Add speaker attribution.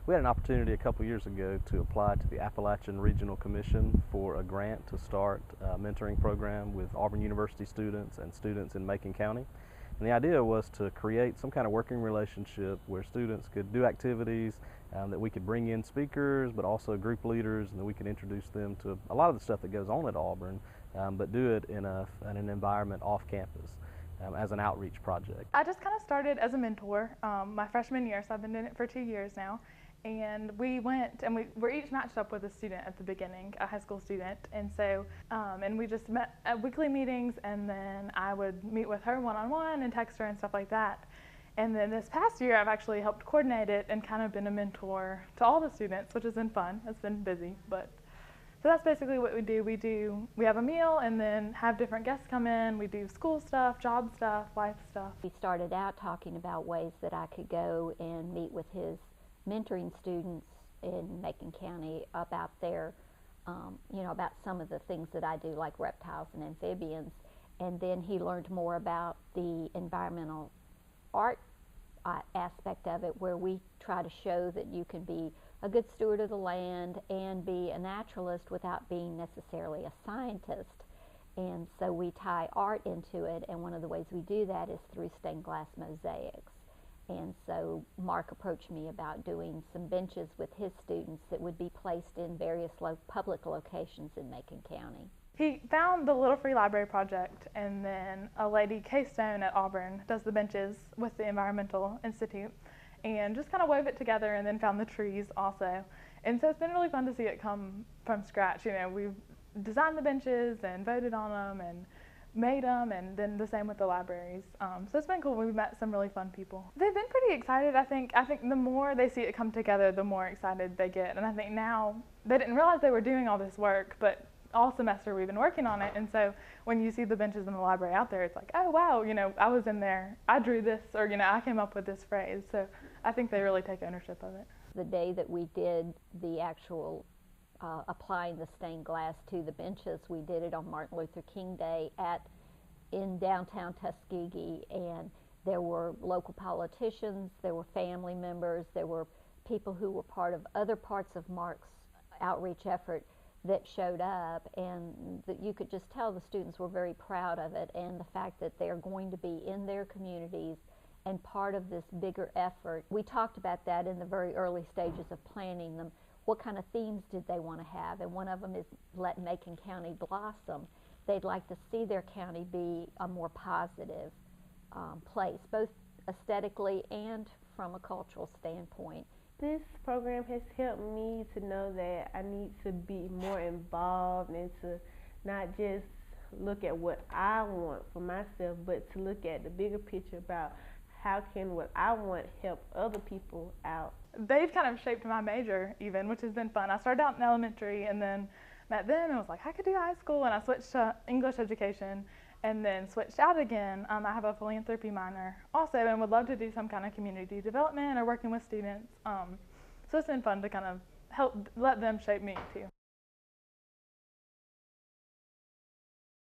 Speaker 1: We had an opportunity a couple years ago to apply to the Appalachian Regional Commission for a grant to start a mentoring program with Auburn University students and students in Macon County. And the idea was to create some kind of working relationship where students could do activities, that we could bring in speakers, but also group leaders, and that we could introduce them to a lot of the stuff that goes on at Auburn, but do it in an environment off campus. As an outreach project.
Speaker 2: I just kind of started as a mentor my freshman year, so I've been doing it for 2 years now. And we went and we were each matched up with a student at the beginning, a high school student. And so, and we just met at weekly meetings, and then I would meet with her one-on-one and text her and stuff like that. And then this past year, I've actually helped coordinate it and kind of been a mentor to all the students, which has been fun. It's been busy, but. So that's basically what we do. We have a meal and then have different guests come in. We do school stuff, job stuff, life stuff.
Speaker 3: We started out talking about ways that I could go and meet with his mentoring students in Macon County about their, about some of the things that I do, like reptiles and amphibians. And then he learned more about the environmental art aspect of it, where we try to show that you can be a good steward of the land and be a naturalist without being necessarily a scientist. And so we tie art into it, and one of the ways we do that is through stained glass mosaics. And so Mark approached me about doing some benches with his students that would be placed in various public locations in Macon County.
Speaker 2: He found the Little Free Library Project, and then a lady, Kay Stone at Auburn, does the benches with the Environmental Institute, and just kind of wove it together, and then found the trees also. And so it's been really fun to see it come from scratch. You know, we've designed the benches and voted on them and made them, and then the same with the libraries. So it's been cool. We've met some really fun people. They've been pretty excited, I think. I think the more they see it come together, the more excited they get. And I think now, they didn't realize they were doing all this work, but all semester we've been working on it, and so when you see the benches in the library out there, it's like, oh wow, I was in there, I drew this, or I came up with this phrase. So I think they really take ownership of it.
Speaker 3: The day that we did the actual applying the stained glass to the benches, we did it on Martin Luther King Day in downtown Tuskegee, and there were local politicians, there were family members, there were people who were part of other parts of Mark's outreach effort that showed up, and that you could just tell the students were very proud of it, and the fact that they're going to be in their communities and part of this bigger effort. We talked about that in the very early stages of planning them. What kind of themes did they want to have? And one of them is let Macon County blossom. They'd like to see their county be a more positive place, both aesthetically and from a cultural standpoint.
Speaker 4: This program has helped me to know that I need to be more involved and to not just look at what I want for myself, but to look at the bigger picture about how can what I want help other people out.
Speaker 2: They've kind of shaped my major even, which has been fun. I started out in elementary and then met them and was like, I could do high school, and I switched to English education and then switched out again. I have a philanthropy minor also, and would love to do some kind of community development or working with students. So it's been fun to kind of help let them shape me too.